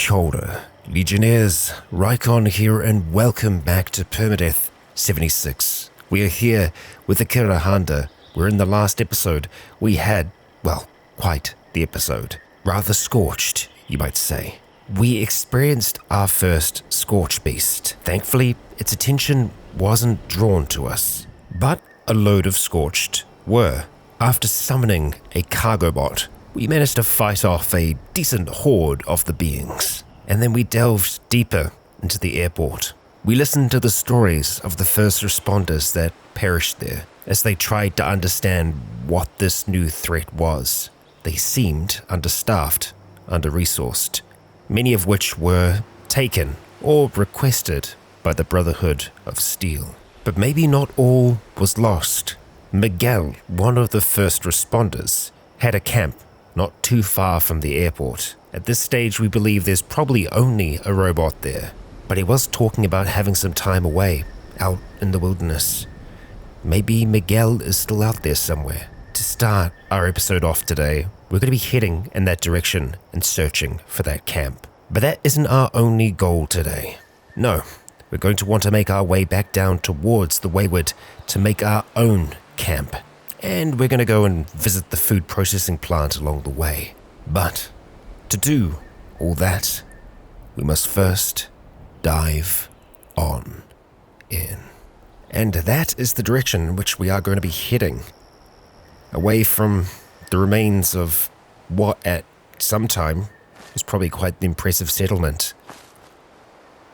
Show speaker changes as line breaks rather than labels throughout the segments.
Kia ora, Legionnaires, Rycon here and welcome back to Permadeath 76. We are here with Akira Handa, where in the last episode we had, well, quite the episode. Rather scorched, you might say. We experienced our first Scorch Beast. Thankfully, its attention wasn't drawn to us, but a load of Scorched were. After summoning a cargo bot, we managed to fight off a decent horde of the beings, and then we delved deeper into the airport. We listened to the stories of the first responders that perished there as they tried to understand what this new threat was. They seemed understaffed, under-resourced, many of which were taken or requested by the Brotherhood of Steel. But maybe not all was lost. Miguel, one of the first responders, had a camp not too far from the airport. At this stage, we believe there's probably only a robot there, but he was talking about having some time away, out in the wilderness. Maybe Miguel is still out there somewhere. To start our episode off today, we're going to be heading in that direction and searching for that camp. But that isn't our only goal today. No, we're going to want to make our way back down towards the Wayward to make our own camp. And we're going to go and visit the food processing plant along the way. But to do all that, we must first dive on in. And that is the direction in which we are going to be heading. Away from the remains of what at some time was probably quite the impressive settlement.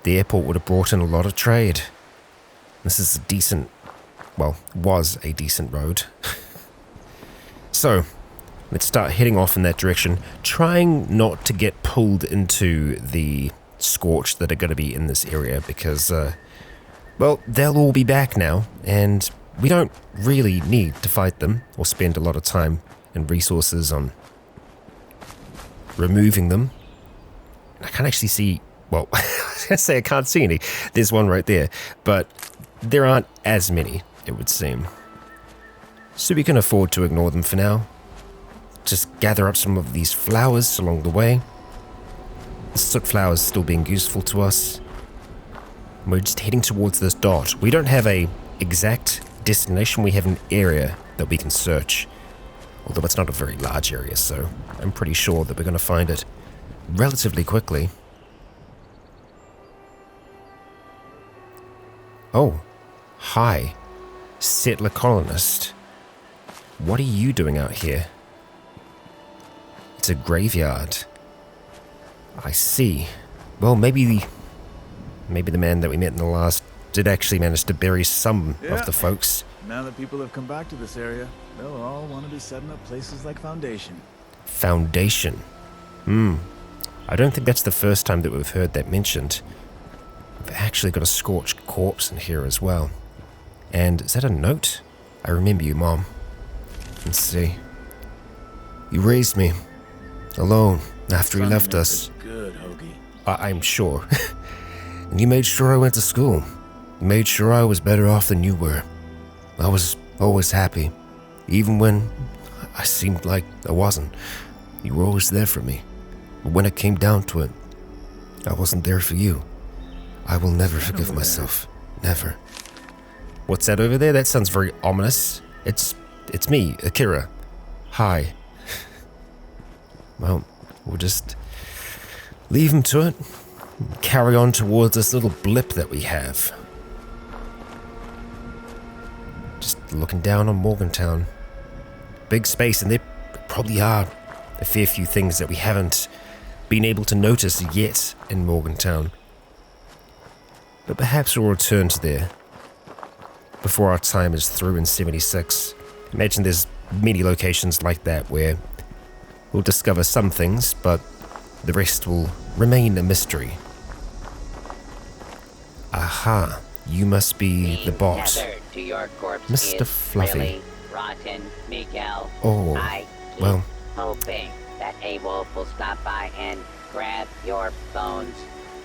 The airport would have brought in a lot of trade. This is was a decent road. So, let's start heading off in that direction, trying not to get pulled into the Scorch that are going to be in this area because, they'll all be back now, and we don't really need to fight them or spend a lot of time and resources on removing them. I can't actually see, I was going to say I can't see any. There's one right there, but there aren't as many, it would seem. So we can afford to ignore them for now. Just gather up some of these flowers along the way. The soot flowers still being useful to us. We're just heading towards this dot. We don't have a exact destination, we have an area that we can search. Although it's not a very large area, so I'm pretty sure that we're going to find it relatively quickly. Oh, hi, settler colonist. What are you doing out here? It's a graveyard. I see. Well, maybe the man that we met in the last did actually manage to bury some of the folks.
Now that people have come back to this area, they'll all want to be setting up places like Foundation.
Foundation? I don't think that's the first time that we've heard that mentioned. We've actually got a scorched corpse in here as well. And is that a note? I remember you, Mom. Let's see. You raised me alone after you left us.
Good, Hoagie.
I'm sure. And you made sure I went to school. You made sure I was better off than you were. I was always happy, even when I seemed like I wasn't. You were always there for me. But when it came down to it, I wasn't there for you. I will never forgive myself. Never. What's that over there? That sounds very ominous. It's me, Akira. Hi. Well, we'll just leave him to it. Carry on towards this little blip that we have. Just looking down on Morgantown. Big space, and there probably are a fair few things that we haven't been able to notice yet in Morgantown. But perhaps we'll return to there before our time is through in 76. Imagine there's many locations like that where we'll discover some things, but the rest will remain a mystery. Aha, you must be the boss.
To your corpse
Mr. Fluffy.
Really rotten, Miguel.
Oh,
I keep
well.
hoping that a wolf will stop by and grab your bones,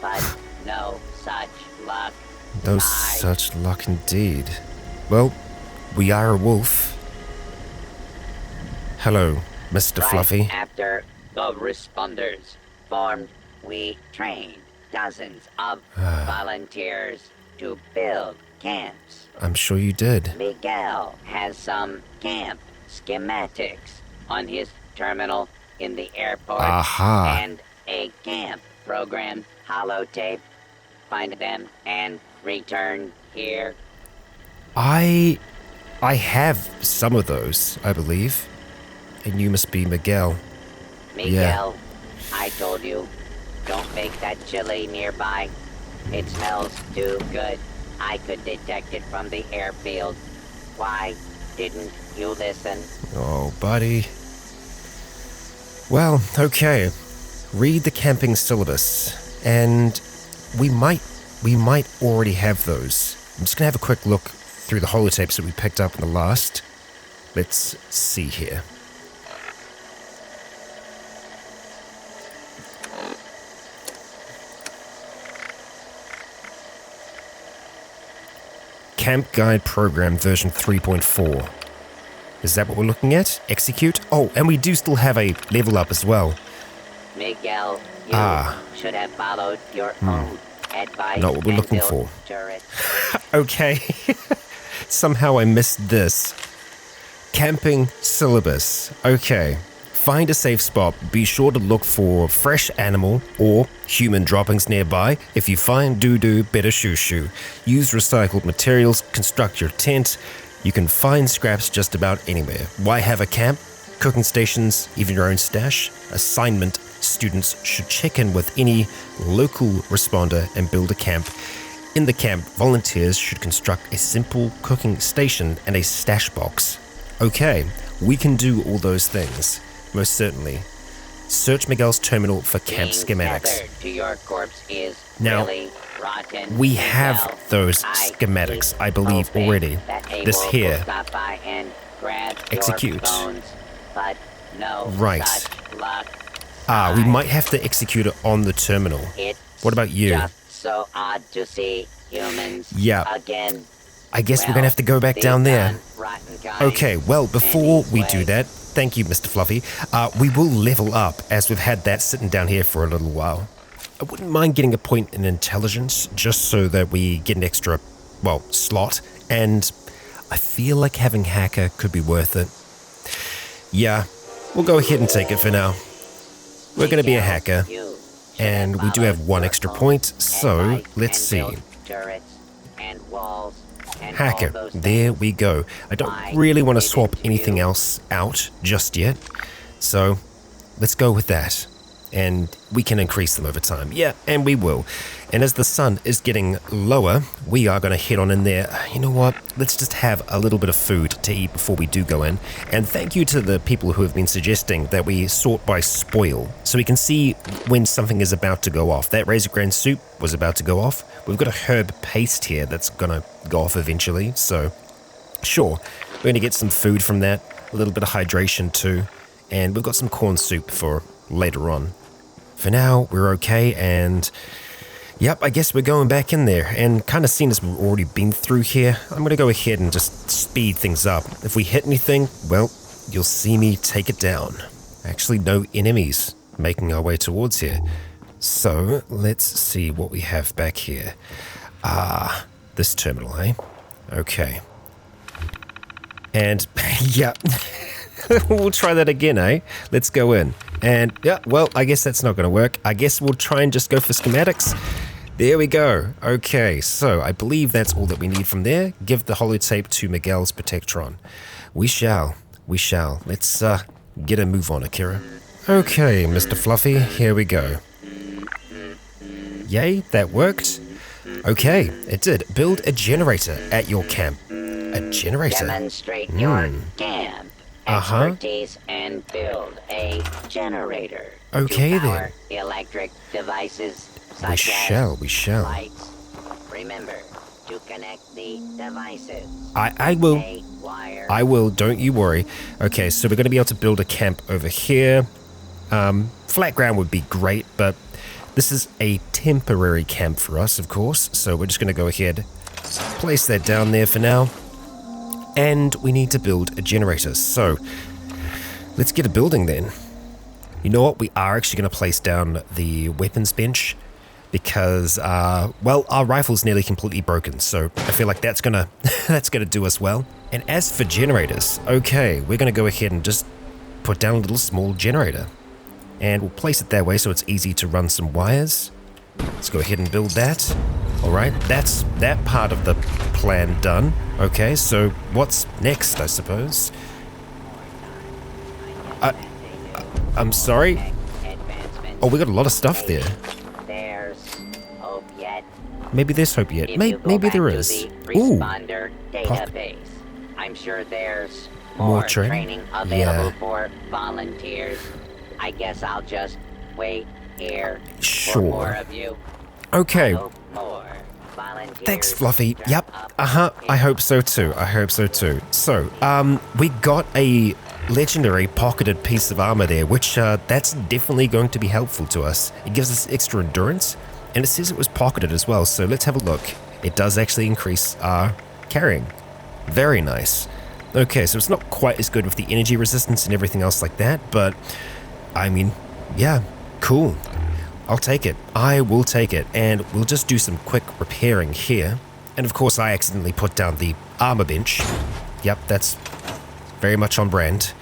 but no such luck.
No such luck indeed. Well, we are a wolf. Hello, Mr.
Right
Fluffy.
after the responders formed we trained dozens of volunteers to build camps.
I'm sure you did.
Miguel has some camp schematics on his terminal in the airport.
Aha.
And a camp program holotape. Find them and return here.
I have some of those, I believe. And you must be Miguel.
Miguel, I told you, don't make that chili nearby. It smells too good. I could detect it from the airfield. Why didn't you listen?
Oh, buddy. Well, okay. Read the camping syllabus, and we might already have those. I'm just gonna have a quick look through the holotapes that we picked up in the last. Let's see here. Camp Guide Program version 3.4. Is that what we're looking at? Execute? Oh, and we do still have a level up as well.
Miguel, you should have followed your own advice.
Not what we're looking
and built
for.
turrets.
Okay. Somehow I missed this. Camping syllabus. Okay. Find a safe spot. Be sure to look for fresh animal or human droppings nearby. If you find doo-doo, better shoo-shoo. Use recycled materials. Construct your tent. You can find scraps just about anywhere. Why have a camp? Cooking stations, even your own stash. Assignment: students should check in with any local responder and build a camp. In the camp, volunteers should construct a simple cooking station and a stash box. Okay, we can do all those things, most certainly. Search Miguel's terminal for camp schematics.
Tethered to your corpse is
Now,
really rotten.
We
Miguel.
have those
I
schematics,
keep
I believe,
hoping
already.
that a
This
wolf
here.
will stop by and grab
Execute.
your bones, but no
Right.
such luck.
We might have to execute it on the terminal.
It's
What about you?
just so odd to see humans
Yeah.
again.
I guess we're gonna have to go back
These
down there.
rotten kind
Okay, well, before we
anyway.
do that, thank you, Mr. Fluffy. We will level up, as we've had that sitting down here for a little while. I wouldn't mind getting a point in intelligence, just so that we get an extra, slot. And I feel like having hacker could be worth it. Yeah, we'll go ahead and take it for now. We're gonna be a hacker.
You
And we do have one extra point, so
advice
let's
and
see.
built turrets and walls and all
Hacker,
those
there
things.
we go. I don't
Why
really want to
didn't
swap
you?
anything else out just yet, so let's go with that. And we can increase them over time. Yeah, and we will. And as the sun is getting lower, we are going to head on in there. You know what? Let's just have a little bit of food to eat before we do go in. And thank you to the people who have been suggesting that we sort by spoil, so we can see when something is about to go off. That Razor Grain soup was about to go off. We've got a herb paste here that's going to go off eventually. So, sure, we're going to get some food from that. A little bit of hydration too. And we've got some corn soup for later on. For now, we're okay, and yep, I guess we're going back in there. And kind of seeing as we've already been through here, I'm going to go ahead and just speed things up. If we hit anything, well, you'll see me take it down. Actually, no enemies making our way towards here. So, let's see what we have back here. This terminal, eh? Okay. And, yeah, we'll try that again, eh? Let's go in. And, yeah, well, I guess that's not going to work. I guess we'll try and just go for schematics. There we go. Okay, so I believe that's all that we need from there. Give the holotape to Miguel's Protectron. We shall. Let's get a move on, Akira. Okay, Mr. Fluffy, here we go. Yay, that worked. Okay, it did. Build a generator at your camp. A generator?
Demonstrate your camp
Uh-huh.
expertise and build a generator.
Okay,
to
then.
power electric devices such
We shall.
lights. Remember to connect the devices.
I will.
A wire.
I will, don't you worry. Okay, so we're going to be able to build a camp over here. Flat ground would be great, but this is a temporary camp for us, of course. So we're just going to go ahead, place that down there for now. And we need to build a generator. So let's get a building then. You know what? We are actually going to place down the weapons bench because, well, our rifle's nearly completely broken. So I feel like that's gonna that's gonna do us well. And as for generators, okay, we're going to go ahead and just put down a little small generator. And we'll place it that way so it's easy to run some wires. Let's go ahead and build that. All right, that's that part of the plan done. Okay, so what's next, I suppose? I'm sorry? Oh, we got a lot of stuff there.
There's hope yet.
Maybe there's hope yet. Maybe there is. Ooh.
Responder database. I'm sure there's
More
more
training?
available
Yeah.
for volunteers. I guess I'll just wait here
Sure.
for more of you.
Okay.
Hope more volunteers
Thanks, Fluffy.
turn
Yep.
up
I hope so too. So, we got a legendary pocketed piece of armor there, which that's definitely going to be helpful to us. It gives us extra endurance, and it says it was pocketed as well. So let's have a look. It does actually increase our carrying. Very nice. Okay, so it's not quite as good with the energy resistance and everything else like that, but I mean, yeah, cool. I'll take it. I will take it, and we'll just do some quick repairing here. And of course, I accidentally put down the armor bench. Yep, that's very much on brand.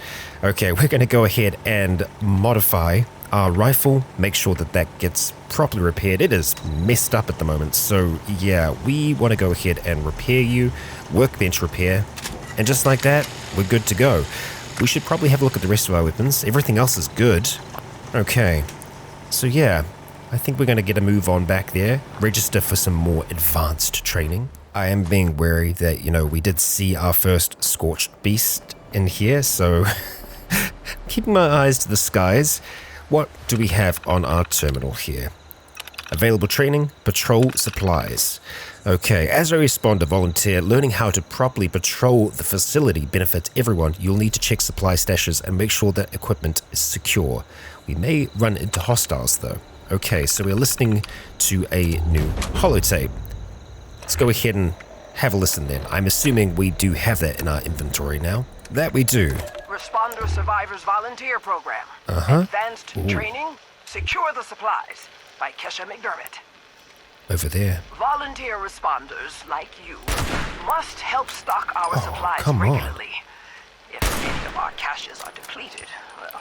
Okay, we're going to go ahead and modify our rifle, make sure that that gets properly repaired. It is messed up at the moment, so yeah, we want to go ahead and repair you, workbench repair, and just like that, we're good to go. We should probably have a look at the rest of our weapons. Everything else is good. Okay, so yeah, I think we're going to get a move on back there, register for some more advanced training. I am being wary that, we did see our first scorched beast in here, so keeping my eyes to the skies. What do we have on our terminal here? Available training, patrol supplies. Okay, as a responder volunteer, learning how to properly patrol the facility benefits everyone. You'll need to check supply stashes and make sure that equipment is secure. We may run into hostiles though. Okay, so we're listening to a new holotape. Let's go ahead and have a listen then. I'm assuming we do have that in our inventory now. That we do.
Responder Survivors Volunteer Program. Advanced Training, Secure the Supplies by Kesha McDermott.
Over there.
Volunteer responders like you must help stock our supplies
come on.
regularly. If any of our caches are depleted, well,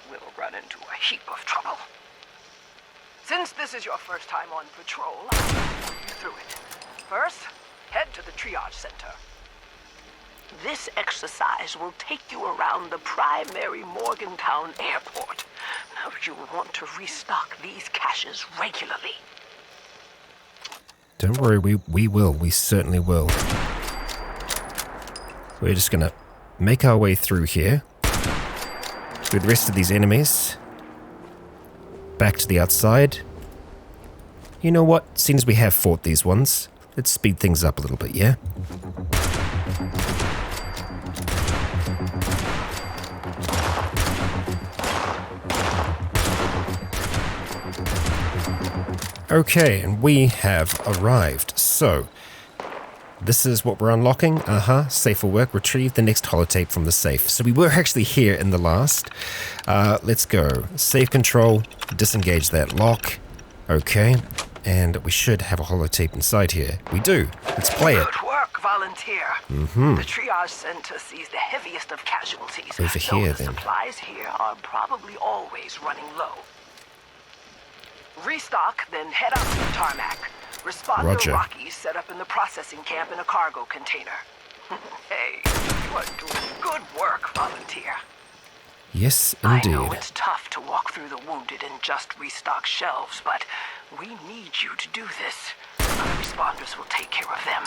we'll run into a heap of trouble. Since this is your first time on patrol, I'll walk you through it. First, head to the triage center. This exercise will take you around the primary Morgantown airport. Now you will want to restock these caches regularly.
Don't worry, we will. We certainly will. We're just gonna make our way through here. Through the rest of these enemies. Back to the outside. You know what? Seeing as we have fought these ones, let's speed things up a little bit, yeah? Okay, and we have arrived. So, this is what we're unlocking. Safe for work. Retrieve the next holotape from the safe. So we were actually here in the last. Let's go. Safe control. Disengage that lock. Okay, and we should have a holotape inside here. We do. Let's play it.
Good work, volunteer. The triage center sees the heaviest of casualties.
Over
so
here,
the
then.
supplies here are probably always running low. Restock, then head out to the tarmac. Responder
Roger.
Rocky's set up in the processing camp in a cargo container. Hey, you are doing good work, volunteer.
Yes,
I
indeed.
know it's tough to walk through the wounded and just restock shelves, but we need you to do this. Other responders will take care of them.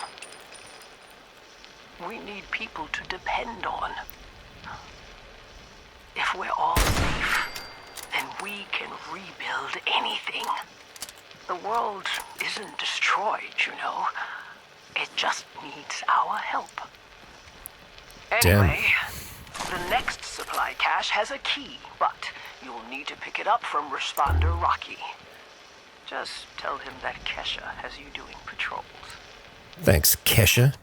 We need people to depend on. If we're all safe, then we can rebuild anything. The world isn't destroyed, you know. It just needs our help. Anyway, the next supply cache has a key, but you'll need to pick it up from Responder Rocky. Just tell him that Kesha has you doing patrols.
Thanks, Kesha.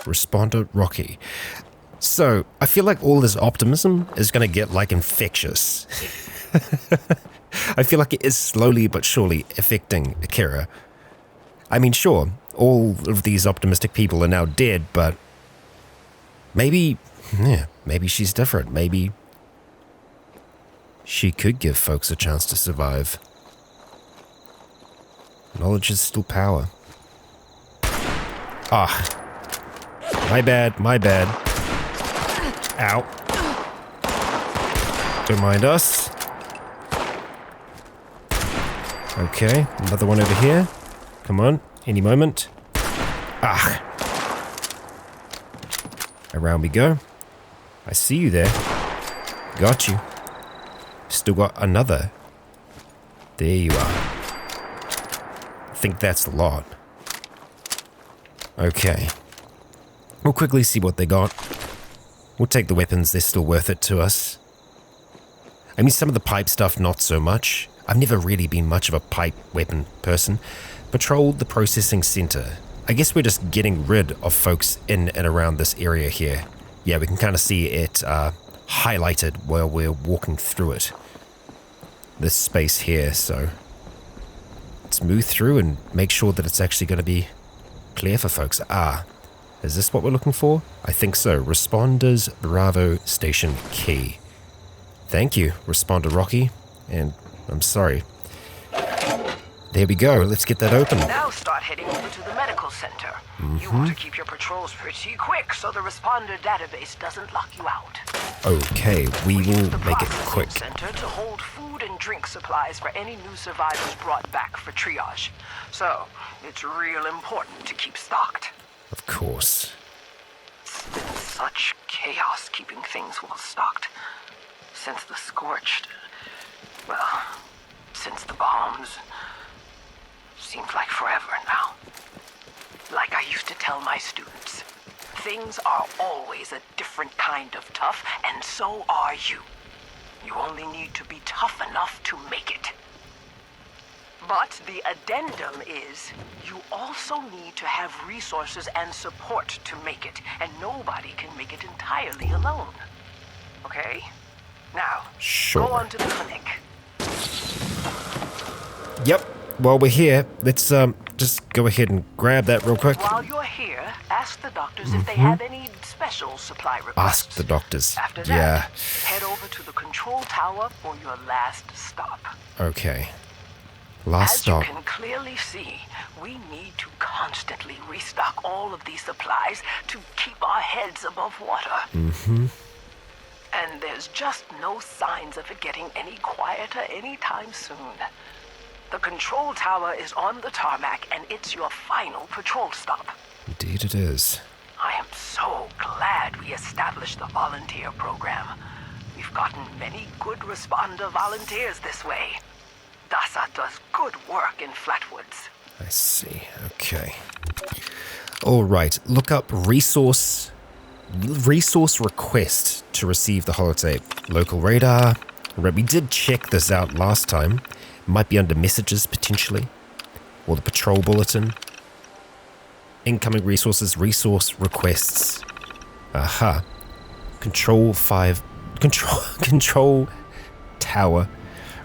Responder Rocky. So, I feel like all this optimism is going to get, infectious. I feel like it is slowly but surely affecting Akira. I mean, sure, all of these optimistic people are now dead, but maybe she's different. Maybe she could give folks a chance to survive. Knowledge is still power. Ah. My bad. Ow. Don't mind us. Okay, another one over here. Come on, any moment. Ah. Around we go. I see you there. Got you. Still got another. There you are. I think that's a lot. Okay. We'll quickly see what they got. We'll take the weapons, they're still worth it to us. I mean, some of the pipe stuff, not so much. I've never really been much of a pipe weapon person. Patrolled the processing center. I guess we're just getting rid of folks in and around this area here. Yeah, we can kind of see it highlighted while we're walking through it. This space here, so let's move through and make sure that it's actually going to be clear for folks. Ah, is this what we're looking for? I think so. Responders Bravo Station Key. Thank you, Responder Rocky. And I'm sorry. There we go. Let's get that open.
Now start heading over to the medical center. You want to keep your patrols pretty quick so the responder database doesn't lock you out.
Okay, we will
The
make it
processing
quick.
center to hold food and drink supplies for any new survivors brought back for triage. So, it's real important to keep stocked.
Of course.
It's been such chaos keeping things well stocked. Since the scorched... well, since the bombs. Seems like forever now. Like I used to tell my students, things are always a different kind of tough, and so are you. You only need to be tough enough to make it. But the addendum is, you also need to have resources and support to make it, and nobody can make it entirely alone. Okay? Now,
Sure.
go on to the clinic.
Yep. While we're here, let's just go ahead and grab that real quick.
While you're here, ask the doctors if they have any special supply requests.
Ask the doctors.
After that,
Yeah.
head over to the control tower for your last stop.
Okay. Last
As
stop.
you can clearly see, we need to constantly restock all of these supplies to keep our heads above water. And there's just no signs of it getting any quieter anytime soon. The control tower is on the tarmac, and it's your final patrol stop.
Indeed it is.
I am so glad we established the volunteer program. We've gotten many good responder volunteers this way. DASA does good work in Flatwoods.
I see. Okay. All right. Look up resource request to receive the holotape. Local radar. Right, we did check this out last time. Might be under messages potentially, or the patrol bulletin. Incoming resources, resource requests. Aha. Control tower.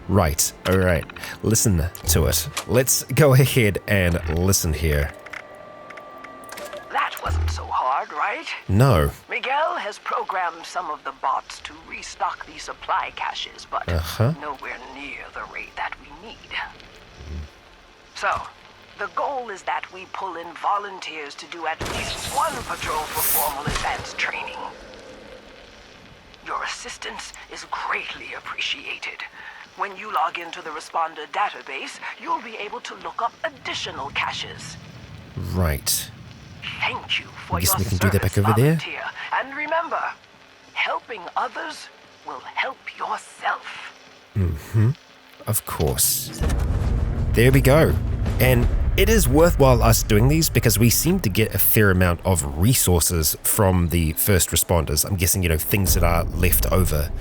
Right. All right. Listen to it. Let's go ahead and listen here.
That wasn't so hard, right?
No.
Miguel has programmed some of the bots to restock the supply caches, but nowhere near the rate that we need. So, the goal is that we pull in volunteers to do at least one patrol for formal advanced training. Your assistance is greatly appreciated. When you log into the responder database, you'll be able to look up additional caches.
Right.
Thank you for
I guess
your
we can do that back
service,
over there.
volunteer. And remember, helping others will help yourself.
Of course. There we go. And it is worthwhile us doing these because we seem to get a fair amount of resources from the first responders. I'm guessing, things that are left over.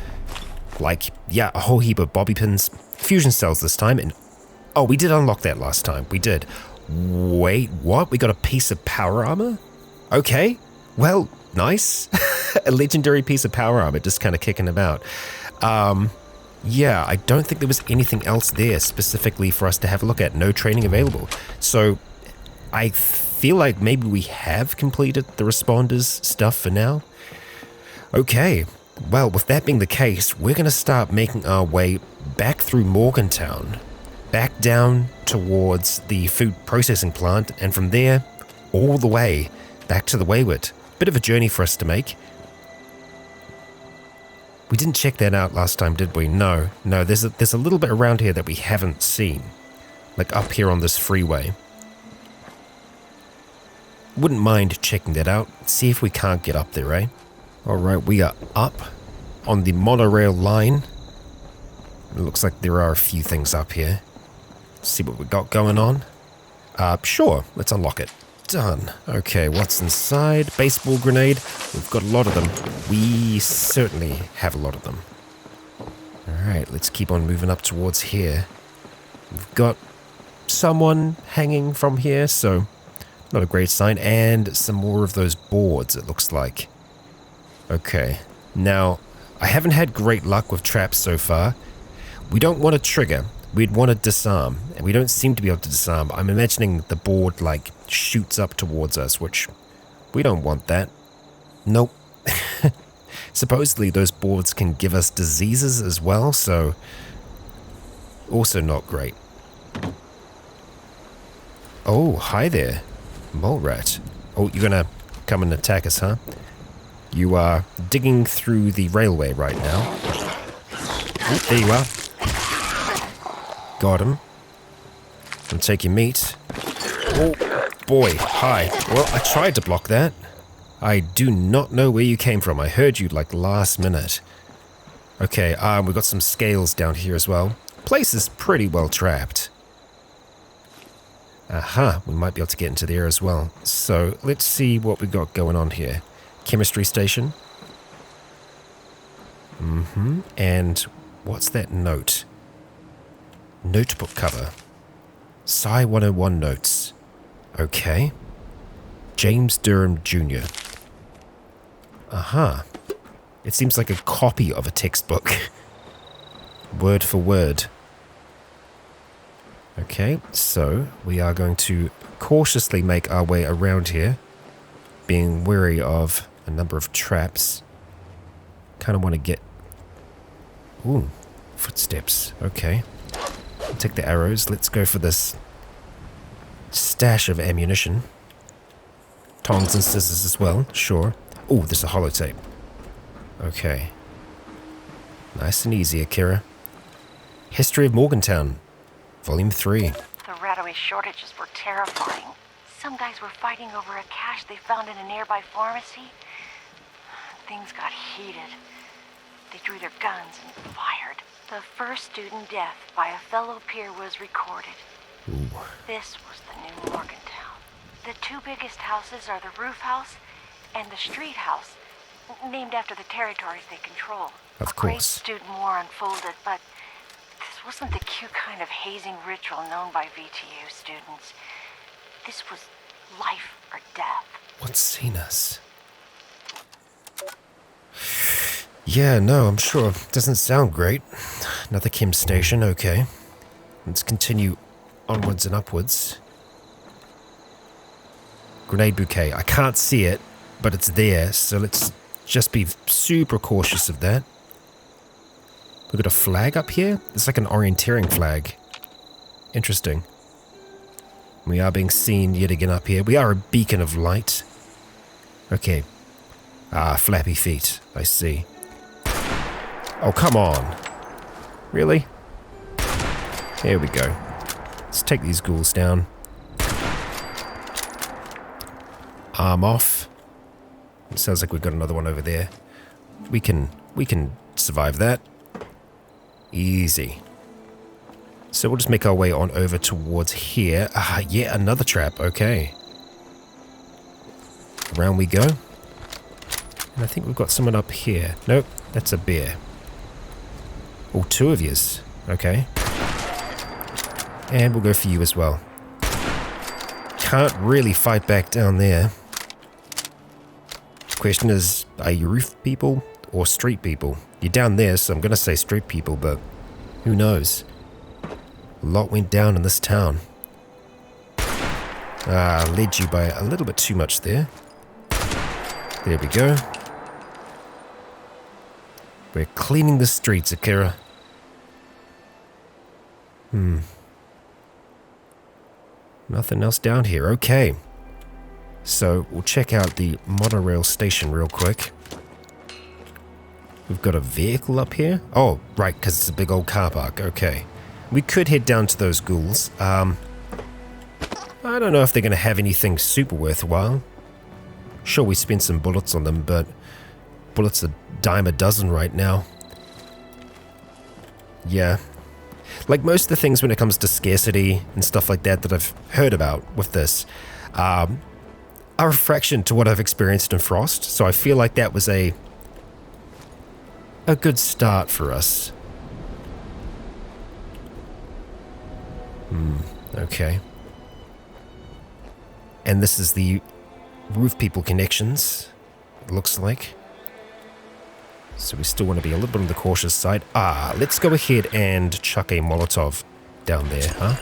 Like, yeah, a whole heap of bobby pins, fusion cells this time, and oh, we did unlock that last time. We did. Wait, what? We got a piece of power armor? Okay, well, nice. A legendary piece of power armor, just kind of kicking about. yeah, I don't think there was anything else there specifically for us to have a look at. No training available. So I feel like maybe we have completed the responders stuff for now. Okay, well, with that being the case, we're going to start making our way back through Morgantown, back down towards the food processing plant, and from there, all the way back to the Wayward. Bit of a journey for us to make. We didn't check that out last time, did we? No, there's a little bit around here that we haven't seen. Like up here on this freeway. Wouldn't mind checking that out, see if we can't get up there, eh? Alright, we are up on the monorail line. It looks like there are a few things up here. Let's see what we got going on. Sure, let's unlock it. Done. Okay, what's inside? Baseball grenade. We've got a lot of them. We certainly have a lot of them. Alright, let's keep on moving up towards here. We've got someone hanging from here, so not a great sign. And some more of those boards, it looks like. Okay, now, I haven't had great luck with traps so far. We don't want to trigger. We'd want to disarm, and we don't seem to be able to disarm. I'm imagining the board, like, shoots up towards us, which we don't want that. Nope. Supposedly those boards can give us diseases as well, so also not great. Oh, hi there, mole rat. Oh, you're gonna come and attack us, huh? You are digging through the railway right now. Oh, there you are. Got him. And take your meat. Oh, boy, hi. Well, I tried to block that. I do not know where you came from. I heard you like last minute. Okay, we've got some scales down here as well. Place is pretty well trapped. Aha, we might be able to get into there as well. So, let's see what we've got going on here. Chemistry station. And what's that note? Notebook cover. Sci 101 notes. Okay. James Durham Jr. Aha. It seems like a copy of a textbook. Word for word. Okay, so we are going to cautiously make our way around here, being wary of a number of traps. Kind of want to get... Ooh, footsteps. Okay. I'll take the arrows. Let's go for this stash of ammunition. Tongs and scissors as well, sure. Ooh, there's a holotape. Okay. Nice and easy, Akira. History of Morgantown, Volume 3.
The Rataway shortages were terrifying. Some guys were fighting over a cache they found in a nearby pharmacy. Things got heated. They drew their guns and fired. The first student death by a fellow peer was recorded.
Ooh.
This was the new Morgantown. The two biggest houses are the roof house and the street house, named after the territories they control.
Of
A great
course.
student war unfolded, but this wasn't the cute kind of hazing ritual known by VTU students. This was life or death.
What's seen us? Yeah, no, I'm sure. Doesn't sound great. Another chem station, okay. Let's continue onwards and upwards. Grenade bouquet. I can't see it, but it's there, so let's just be super cautious of that. We've got a flag up here? It's like an orienteering flag. Interesting. We are being seen yet again up here. We are a beacon of light. Okay. Ah, flappy feet. I see. Oh, come on. Really? Here we go. Let's take these ghouls down. Arm off. It sounds like we've got another one over there. We can survive that. Easy. So we'll just make our way on over towards here. Ah, yeah, another trap. Okay. Around we go. And I think we've got someone up here. Nope, that's a bear. Oh, two of yous. Okay. And we'll go for you as well. Can't really fight back down there. Question is, are you roof people or street people? You're down there, so I'm gonna say street people, but Who knows? A lot went down in this town. Led you by a little bit too much there. There we go. We're cleaning the streets, Akira. Nothing else down here. Okay. So, we'll check out the Monorail Station real quick. We've got a vehicle up here. Oh, right, because it's a big old car park. Okay. We could head down to those ghouls. I don't know if they're going to have anything super worthwhile. Sure, we spent some bullets on them, but bullets a dime a dozen right now. Yeah. Like most of the things when it comes to scarcity and stuff like that I've heard about with this, are a fraction to what I've experienced in Frost, so I feel like that was a good start for us. Okay. And this is the Roof People connections, it looks like. So we still want to be a little bit on the cautious side. Let's go ahead and chuck a Molotov down there, huh?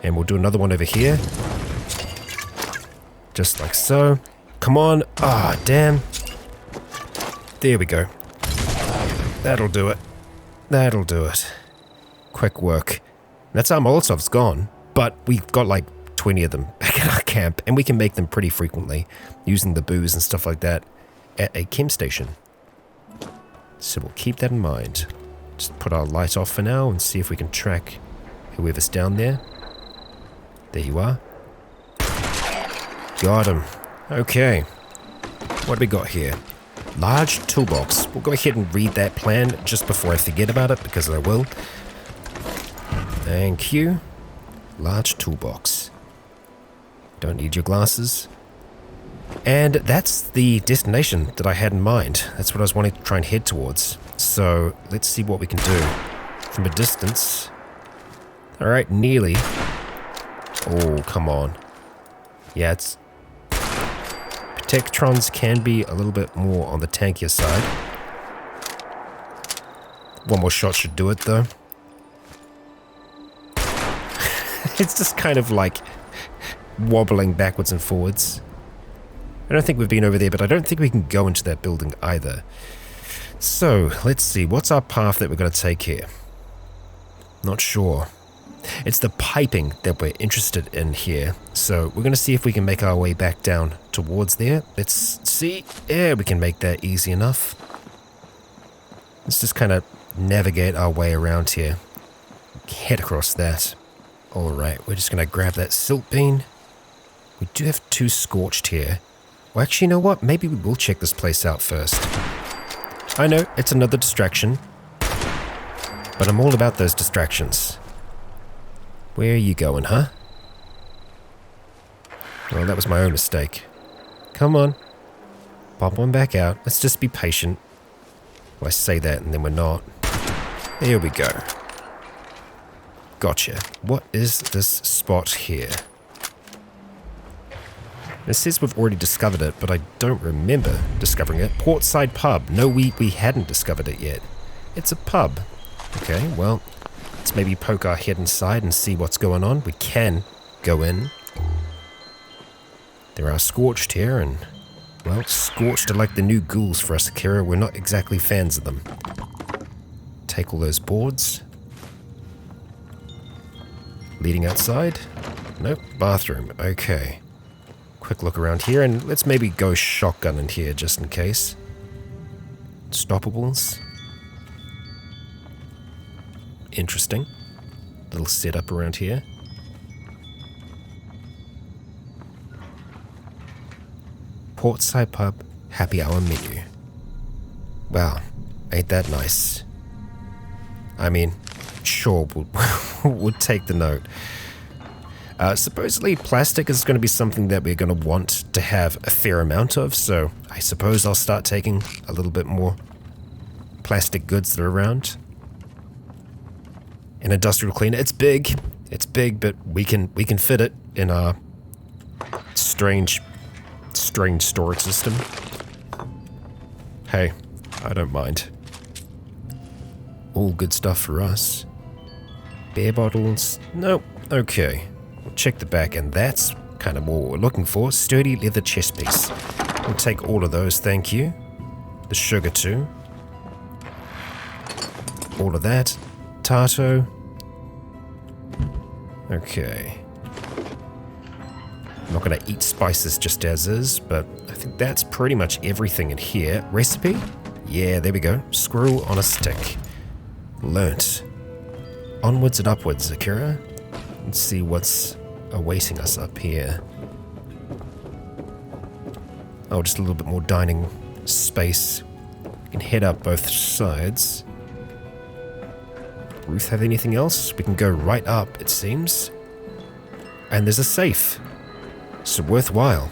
And we'll do another one over here. Just like so. Come on. Damn. There we go. That'll do it. That'll do it. Quick work. That's our Molotov's gone, but we've got like 20 of them back at our camp, and we can make them pretty frequently using the booze and stuff like that at a chem station. So we'll keep that in mind. Just put our light off for now and see if we can track whoever's down there. There you are. Got him. Okay. What do we got here? Large toolbox. We'll go ahead and read that plan just before I forget about it, because I will. Thank you. Large toolbox. Don't need your glasses. And that's the destination that I had in mind. That's what I was wanting to try and head towards. So let's see what we can do. From a distance. Alright, nearly. Oh, come on. Yeah, it's... Protectrons can be a little bit more on the tankier side. One more shot should do it, though. It's just kind of like wobbling backwards and forwards. I don't think we've been over there, but I don't think we can go into that building either. So, let's see. What's our path that we're going to take here? Not sure. It's the piping that we're interested in here. So, we're going to see if we can make our way back down towards there. Let's see. Yeah, we can make that easy enough. Let's just kind of navigate our way around here. Head across that. Alright, we're just going to grab that silt bean. We do have 2 scorched here. Well, actually, you know what? Maybe we will check this place out first. I know, it's another distraction. But I'm all about those distractions. Where are you going, huh? Well, that was my own mistake. Come on. Pop one back out. Let's just be patient. Well, I say that and then we're not. There we go. Gotcha. What is this spot here? It says we've already discovered it, but I don't remember discovering it. Portside Pub. No, we hadn't discovered it yet. It's a pub. Okay, well, let's maybe poke our head inside and see what's going on. We can go in. There are scorched here, and, well, scorched are like the new ghouls for us, Akira. We're not exactly fans of them. Take all those boards. Leading outside? Nope, bathroom. Okay. Quick look around here, and let's maybe go shotgun in here just in case. Stoppables. Interesting. Little setup around here. Portside Pub happy hour menu. Wow, ain't that nice? I mean, sure, we'll take the note. Supposedly plastic is going to be something that we're going to want to have a fair amount of, so I suppose I'll start taking a little bit more plastic goods that are around. An industrial cleaner, it's big, but we can fit it in our strange storage system. Hey, I don't mind. All good stuff for us. Beer bottles? Nope. Okay. We'll check the back, and that's kind of more what we're looking for. Sturdy leather chest piece. We'll take all of those, thank you. The sugar too. All of that. Tato. Okay. I'm not going to eat spices just as is, but I think that's pretty much everything in here. Recipe? Yeah, there we go. Squirrel on a stick. Learnt. Onwards and upwards, Akira. Let's see what's awaiting us up here. Oh, just a little bit more dining space. We can head up both sides. Ruth have anything else? We can go right up, it seems. And there's a safe. So worthwhile.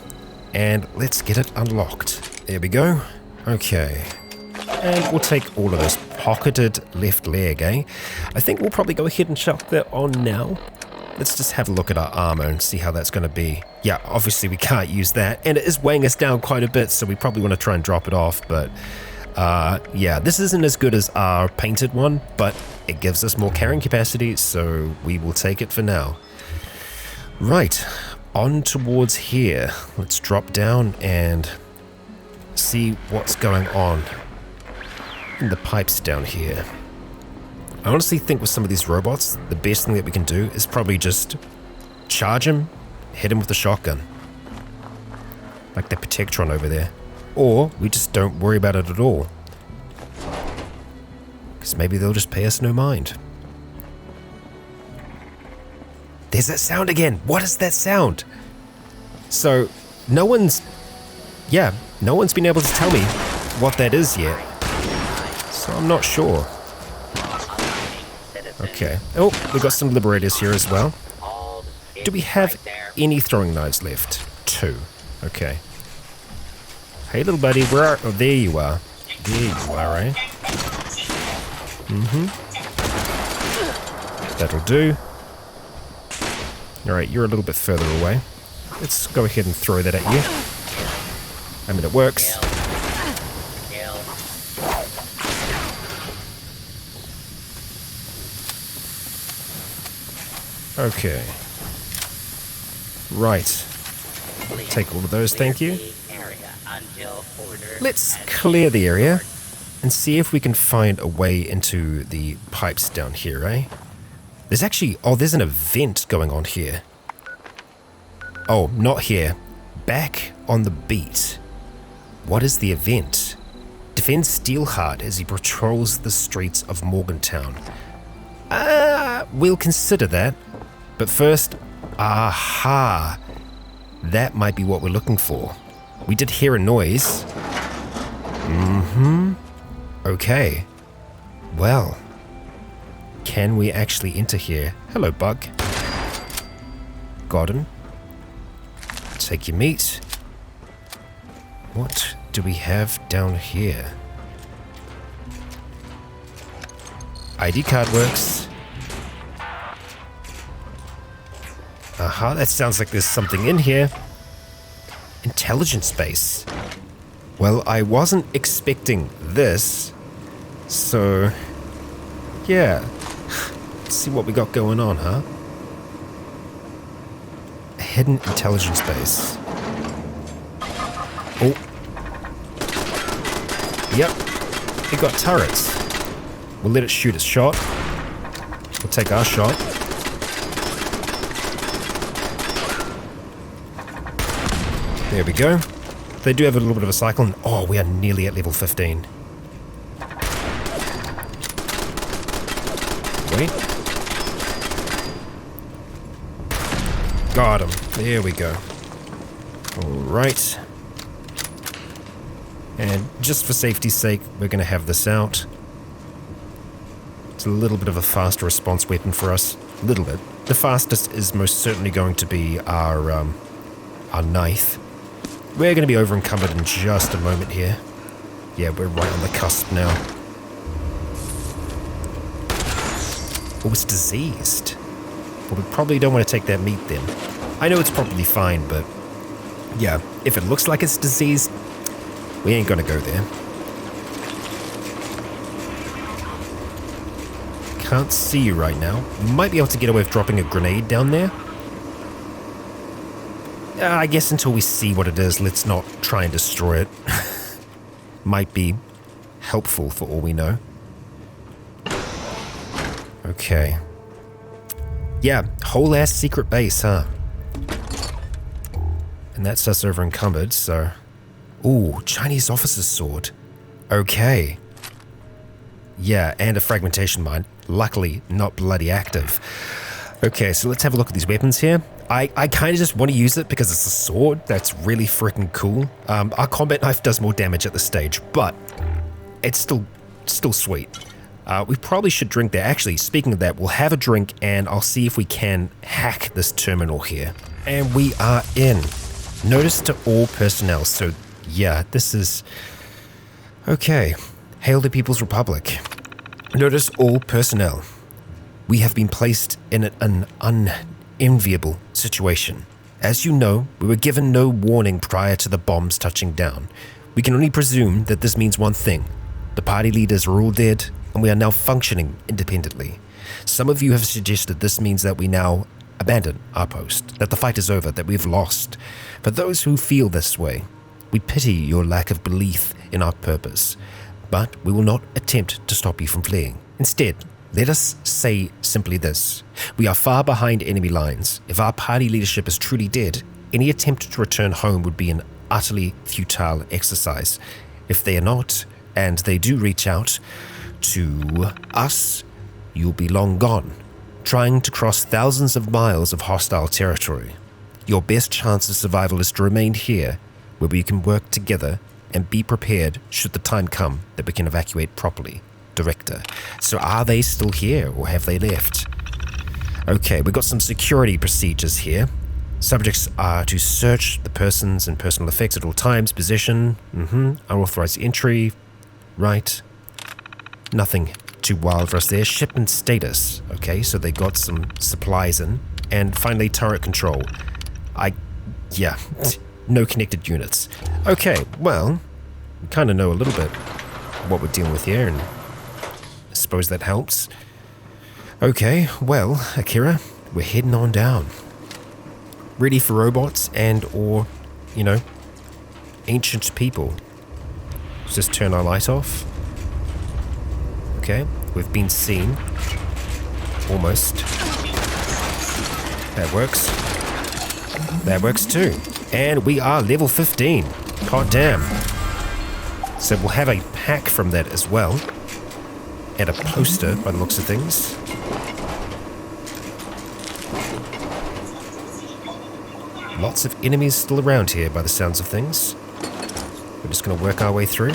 And let's get it unlocked. There we go. Okay. And we'll take all of this pocketed left leg, eh? I think we'll probably go ahead and chuck that on now. Let's just have a look at our armor and see how that's going to be. Yeah, obviously we can't use that. And it is weighing us down quite a bit, so we probably want to try and drop it off. But yeah, this isn't as good as our painted one, but it gives us more carrying capacity, so we will take it for now. Right. On towards here. Let's drop down and see what's going on in the pipes down here. I honestly think with some of these robots, the best thing that we can do is probably just charge him, hit him with a shotgun. Like the Protectron over there. Or we just don't worry about it at all. Because maybe they'll just pay us no mind. There's that sound again. What is that sound? So, no one's been able to tell me what that is yet. So I'm not sure. Okay. Oh, we've got some liberators here as well. Do we have any throwing knives left? 2. Okay. Hey, little buddy, where are... Oh, there you are. There you are, eh? That'll do. Alright, you're a little bit further away. Let's go ahead and throw that at you. I mean, it works. Okay. Right. Take all of those, thank you. Let's clear the area and see if we can find a way into the pipes down here, eh? There's actually... Oh, there's an event going on here. Oh, not here. Back on the beat. What is the event? Defend Steelheart as he patrols the streets of Morgantown. We'll consider that. But first... Aha! That might be what we're looking for. We did hear a noise. Okay. Well... Can we actually enter here? Hello, bug. Got him. Take your meat. What do we have down here? ID card works. Aha, that sounds like there's something in here. Intelligence base. Well, I wasn't expecting this. So... yeah. Let's see what we got going on, huh? A hidden intelligence base. Oh. Yep. It got turrets. We'll let it shoot its shot. We'll take our shot. There we go. They do have a little bit of a cycle, and oh, we are nearly at level 15. Wait. Got him. There we go. Alright. And just for safety's sake, we're going to have this out. It's a little bit of a faster response weapon for us. A little bit. The fastest is most certainly going to be our knife. We're going to be over encumbered in just a moment here. Yeah, we're right on the cusp now. Oh, it's diseased. Well, we probably don't want to take that meat then. I know it's probably fine, but... yeah, if it looks like it's diseased, we ain't gonna go there. can't see you right now. Might be able to get away with dropping a grenade down there. I guess until we see what it is, let's not try and destroy it. Might be helpful for all we know. Okay. Yeah, whole ass secret base, huh? And that's us over encumbered, so... Ooh, Chinese officer's sword. Okay. Yeah, and a fragmentation mine. Luckily, not bloody active. Okay, so let's have a look at these weapons here. I kind of just want to use it because it's a sword. That's really freaking cool. Our combat knife does more damage at this stage, but it's still sweet. We probably should drink there. Actually, speaking of that, we'll have a drink and I'll see if we can hack this terminal here. And we are in. Notice to all personnel. So yeah, this is... Okay. Hail the People's Republic. Notice all personnel. We have been placed in an unenviable situation. As you know, we were given no warning prior to the bombs touching down. We can only presume that this means one thing. The party leaders are all dead, and we are now functioning independently. Some of you have suggested this means that we now abandon our post, that the fight is over, that we've lost. For those who feel this way, we pity your lack of belief in our purpose, but we will not attempt to stop you from fleeing. Instead, let us say simply this. We are far behind enemy lines. If our party leadership is truly dead, any attempt to return home would be an utterly futile exercise. If they are not, and they do reach out to us, you'll be long gone, trying to cross thousands of miles of hostile territory. Your best chance of survival is to remain here, where we can work together and be prepared should the time come that we can evacuate properly. Director. So are they still here or have they left? Okay, we've got some security procedures here. Subjects are to search the persons and personal effects at all times. Possession. Unauthorized entry. Right. Nothing too wild for us there. Shipment status. Okay, so they got some supplies in. And finally, turret control. Yeah. No connected units. Okay, well, we kind of know a little bit what we're dealing with here, and I suppose that helps. Okay, well, Akira, we're heading on down. Ready for robots and or, ancient people. Let's just turn our light off. Okay, we've been seen. Almost. That works. That works too. And we are level 15. Hot damn. So we'll have a pack from that as well. And a poster by the looks of things. Lots of enemies still around here by the sounds of things. We're just going to work our way through.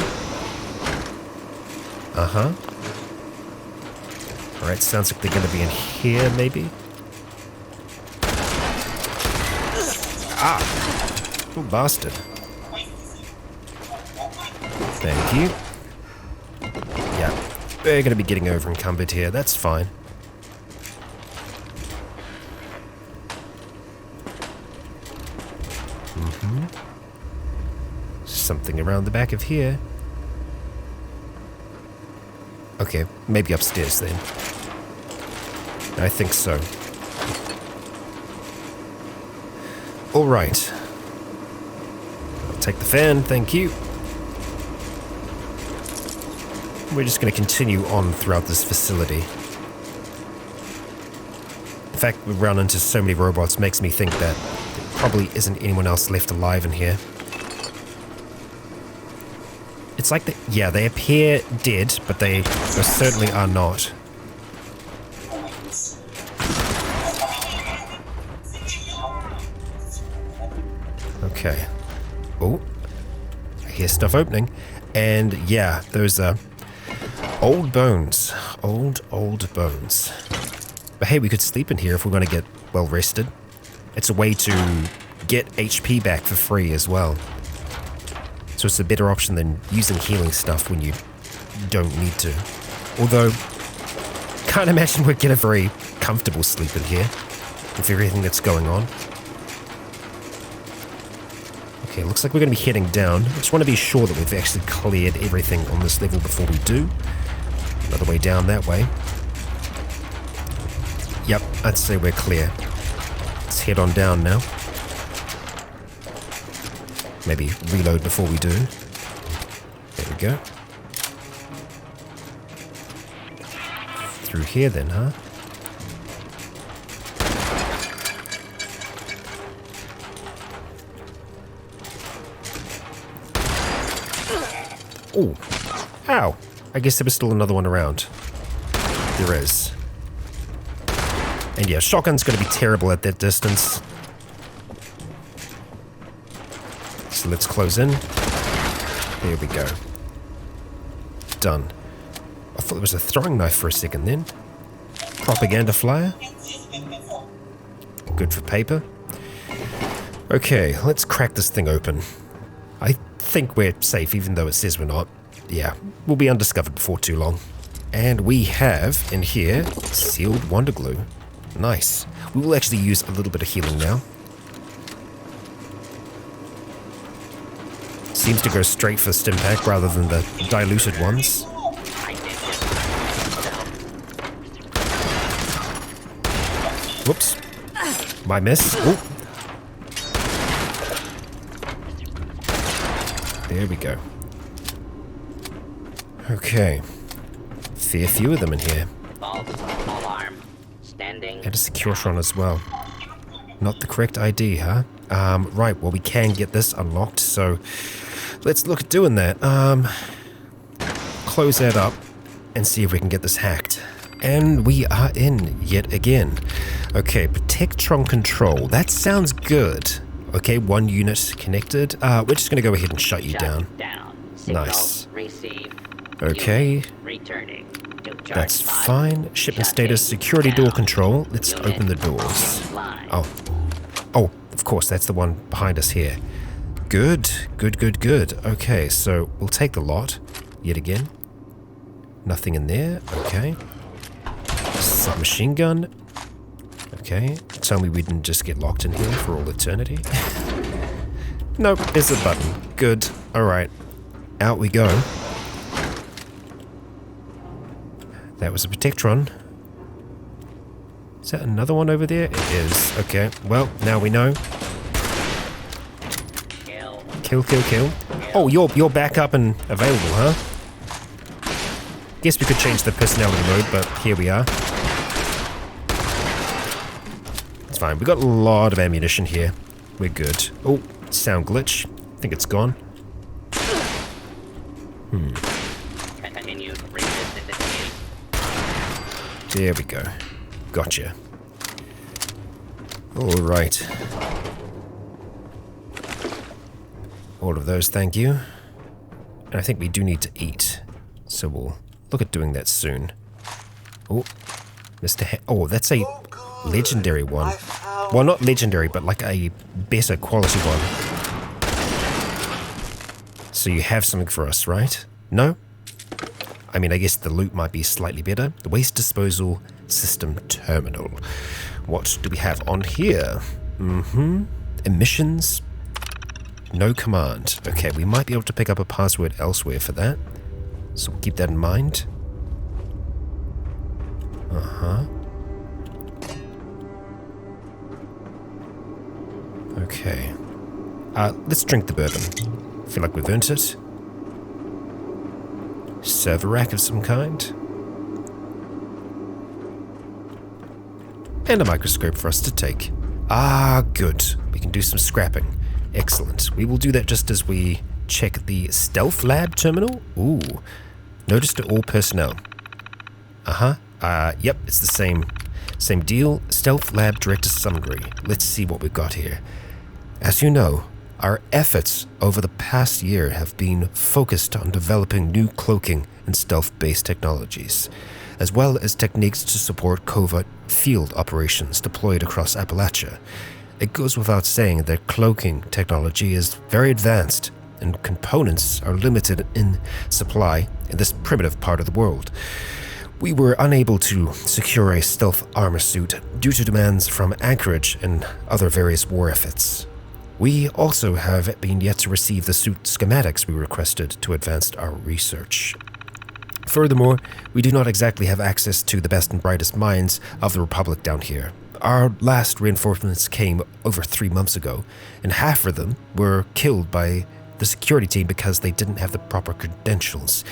Alright, sounds like they're going to be in here maybe. Oh, bastard. Thank you. Yeah, we're going to be getting over encumbered here. That's fine. Something around the back of here. Okay, maybe upstairs then. I think so. All right. I'll take the fan, thank you. We're just going to continue on throughout this facility. The fact we run into so many robots makes me think that there probably isn't anyone else left alive in here. It's like they appear dead, but they certainly are not. Okay. Oh, I hear stuff opening. And yeah, those are old bones. Old bones. But hey, we could sleep in here if we're going to get well rested. It's a way to get HP back for free as well. So it's a better option than using healing stuff when you don't need to. Although, can't imagine we'd get a very comfortable sleep in here with everything that's going on. Okay, looks like we're going to be heading down. I just want to be sure that we've actually cleared everything on this level before we do. Another way down that way. Yep, I'd say we're clear. Let's head on down now. Maybe reload before we do. There we go. Through here then, huh? Oh, ow. I guess there was still another one around. There is. And yeah, shotgun's going to be terrible at that distance. So let's close in. There we go. Done. I thought it was a throwing knife for a second then. Propaganda flyer. Good for paper. Okay, let's crack this thing open. I think we're safe, even though it says we're not. Yeah, we'll be undiscovered before too long. And we have, in here, sealed wonder glue. Nice. We will actually use a little bit of healing now. Seems to go straight for Stimpack rather than the diluted ones. Whoops. My miss. Oh. There we go. Okay. Fair few of them in here.
Alarm. Standing.
And a Securitron as well. Not the correct ID, huh? Right, well we can get this unlocked, so let's look at doing that. Close that up and see if we can get this hacked. And we are in yet again. Okay, Protectron control. That sounds good. Okay, 1 unit connected. We're just going to go ahead and shut you down. Nice. Okay.
Returning.
That's fine. Shipment status, security door control. Let's open the doors. Oh, of course, that's the one behind us here. Good. Okay, so we'll take the lot. Yet again. Nothing in there. Okay. Submachine gun. Okay. Tell me we didn't just get locked in here for all eternity. Nope, there's a button. Good. Alright. Out we go. That was a Protectron. Is that another one over there? It is. Okay. Well, now we know. Kill. Oh, you're back up and available, huh? Guess we could change the personality mode, but here we are. It's fine. We've got a lot of ammunition here. We're good. Oh, sound glitch. I think it's gone. There we go. Gotcha. Alright. All of those, thank you. And I think we do need to eat. So we'll look at doing that soon. Oh, oh, that's a legendary one. Well, not legendary, but like a better quality one. So you have something for us, right? No? I mean, I guess the loot might be slightly better. The waste disposal system terminal. What do we have on here? Emissions. No command. Okay, we might be able to pick up a password elsewhere for that. So we'll keep that in mind. Okay. Let's drink the bourbon. Feel like we've earned it. Server rack of some kind. And a microscope for us to take. Good. We can do some scrapping. Excellent. We will do that just as we check the stealth lab terminal. Ooh. Notice to all personnel. Yep, it's the same deal. Stealth lab director summary. Let's see what we've got here. As you know, our efforts over the past year have been focused on developing new cloaking and stealth-based technologies, as well as techniques to support covert field operations deployed across Appalachia. It goes without saying that cloaking technology is very advanced, and components are limited in supply in this primitive part of the world. We were unable to secure a stealth armor suit due to demands from Anchorage and other various war efforts. We also have been yet to receive the suit schematics we requested to advance our research. Furthermore, we do not exactly have access to the best and brightest minds of the Republic down here. Our last reinforcements came over 3 months ago, and half of them were killed by the security team because they didn't have the proper credentials.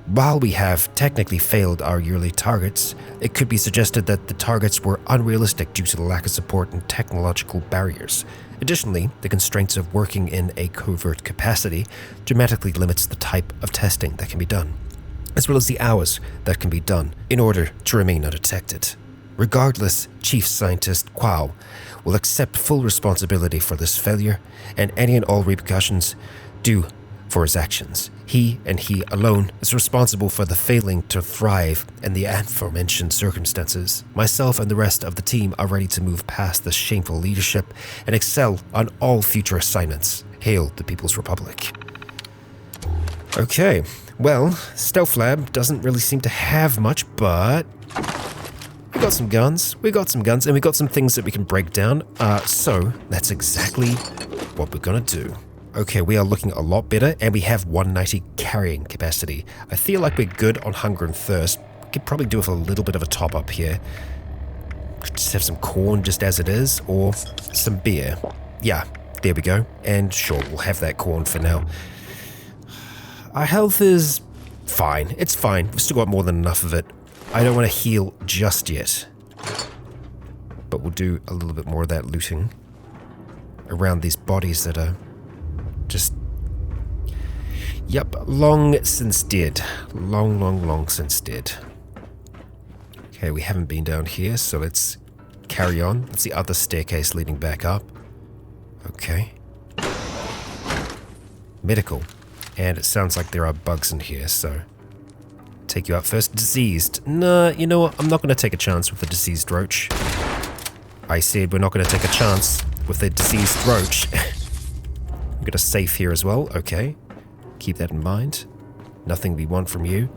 While we have technically failed our yearly targets, it could be suggested that the targets were unrealistic due to the lack of support and technological barriers. Additionally, the constraints of working in a covert capacity dramatically limits the type of testing that can be done, as well as the hours that can be done in order to remain undetected. Regardless, Chief Scientist Quao will accept full responsibility for this failure and any and all repercussions due for his actions. He and he alone is responsible for the failing to thrive in the aforementioned circumstances. Myself and the rest of the team are ready to move past this shameful leadership and excel on all future assignments. Hail the People's Republic. Okay, well, Stealth Lab doesn't really seem to have much, but we got some guns, and we got some things that we can break down. So that's exactly what we're gonna do. Okay, we are looking a lot better, and we have 190 carrying capacity. I feel like we're good on hunger and thirst. We could probably do with a little bit of a top up here. Could just have some corn just as it is, or some beer. Yeah, there we go. And sure, we'll have that corn for now. Our health is fine. It's fine. We've still got more than enough of it. I don't want to heal just yet. But we'll do a little bit more of that looting around these bodies that are just, yep, long since dead. Long since dead. Okay, we haven't been down here, so let's carry on. That's the other staircase leading back up. Okay. Medical. And it sounds like there are bugs in here, so take you out first. Diseased. Nah, you know what? I'm not going to take a chance with the diseased roach. I said we're not going to take a chance with the diseased roach. We've got a safe here as well. Okay. Keep that in mind. Nothing we want from you.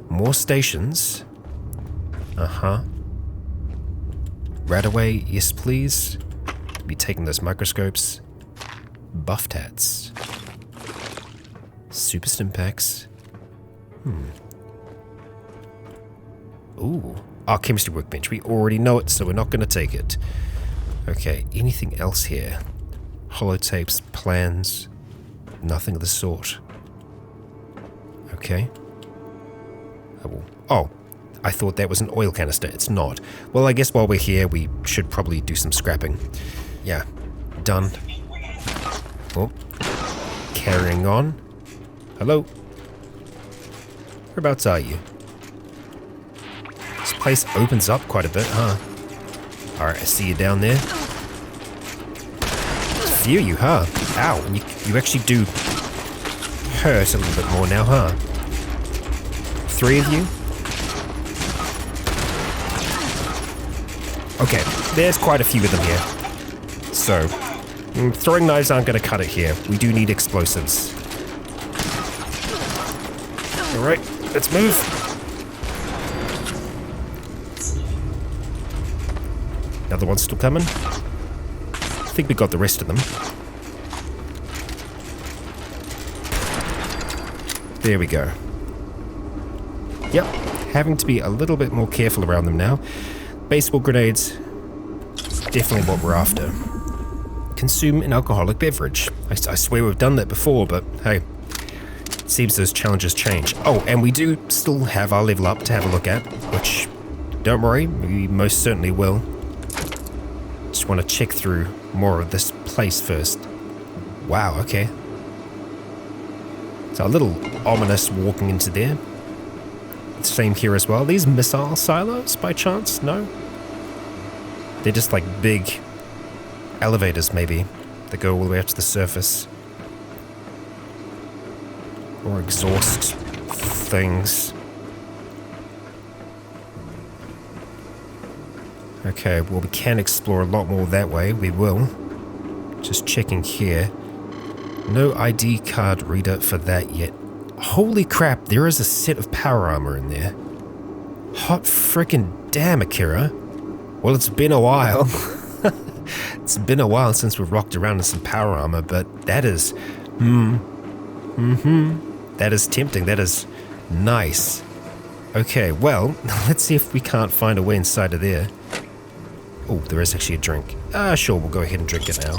More stations. Uh-huh. Radaway, yes please. Be taking those microscopes. Buff tats. Super Stimpaks. Ooh. Our chemistry workbench. We already know it, so we're not going to take it. Okay, anything else here? Holotapes, plans. Nothing of the sort. Okay. Oh, I thought that was an oil canister. It's not. Well, I guess while we're here, we should probably do some scrapping. Yeah. Done. Oh. Carrying on. Hello? Whereabouts are you? This place opens up quite a bit, huh? Alright, I see you down there. There's a few of you, huh? Ow, and you actually do hurt a little bit more now, huh? 3 of you? Okay, there's quite a few of them here. So, throwing knives aren't going to cut it here. We do need explosives. Alright, let's move. Another one's still coming. I think we got the rest of them. There we go. Yep, having to be a little bit more careful around them now. Baseball grenades, definitely what we're after. Consume an alcoholic beverage. I swear we've done that before, but hey, it seems those challenges change. Oh, and we do still have our level up to have a look at, which, don't worry, we most certainly will. Just want to check through more of this place first. Wow, okay. It's a little ominous walking into there. Same here as well. These missile silos, by chance? No? They're just like big elevators, maybe, that go all the way up to the surface. Or exhaust things. Okay, well, we can explore a lot more that way. We will. Just checking here. No ID card reader for that yet. Holy crap, there is a set of power armor in there. Hot frickin' damn, Akira. Well, it's been a while. It's been a while since we've rocked around in some power armor, but that is... that is tempting. That is nice. Okay, well, let's see if we can't find a way inside of there. Oh, there is actually a drink. Sure, we'll go ahead and drink it now.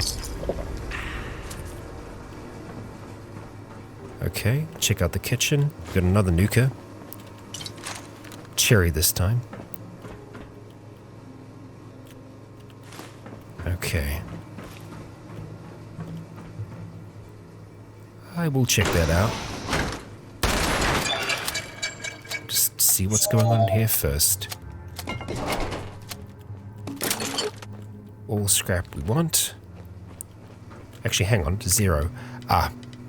Okay, check out the kitchen. We've got another Nuka. Cherry this time. Okay. I will check that out. Just see what's going on here first. All scrap we want. Actually, hang on, 0.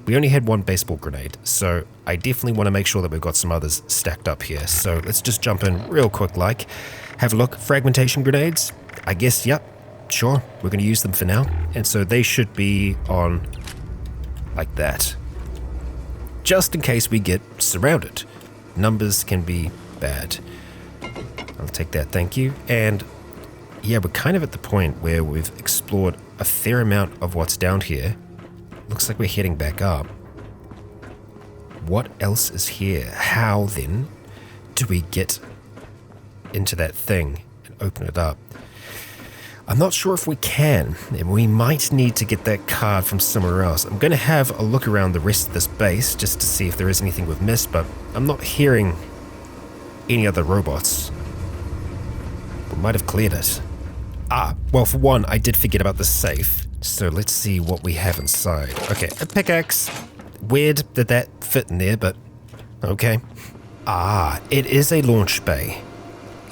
We only had 1 baseball grenade, so I definitely want to make sure that we've got some others stacked up here. So let's just jump in real quick like. Have a look. Fragmentation grenades. I guess, yep, sure. We're going to use them for now. And so they should be on like that. Just in case we get surrounded. Numbers can be bad. I'll take that, thank you. And yeah, we're kind of at the point where we've explored a fair amount of what's down here. Looks like we're heading back up. What else is here? How, then, do we get into that thing and open it up? I'm not sure if we can, and we might need to get that card from somewhere else. I'm going to have a look around the rest of this base just to see if there is anything we've missed, but I'm not hearing any other robots. We might have cleared it. Well, for one, I did forget about the safe. So let's see what we have inside. Okay, a pickaxe. Weird that that fit in there, but okay. It is a launch bay.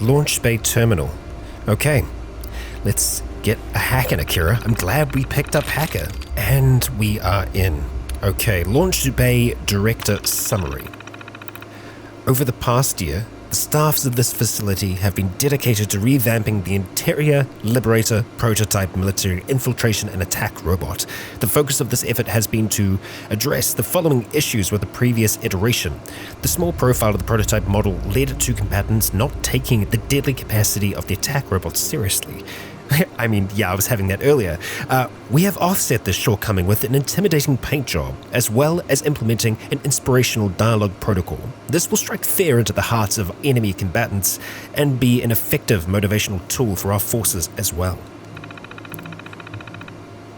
Launch bay terminal. Okay, let's get a hack in, Akira. I'm glad we picked up hacker. And we are in. Okay, launch bay director summary. Over the past year, the staffs of this facility have been dedicated to revamping the Interior Liberator prototype military infiltration and attack robot. The focus of this effort has been to address the following issues with the previous iteration. The small profile of the prototype model led to combatants not taking the deadly capacity of the attack robot seriously. I mean, yeah, I was having that earlier. We have offset this shortcoming with an intimidating paint job, as well as implementing an inspirational dialogue protocol. This will strike fear into the hearts of enemy combatants and be an effective motivational tool for our forces as well.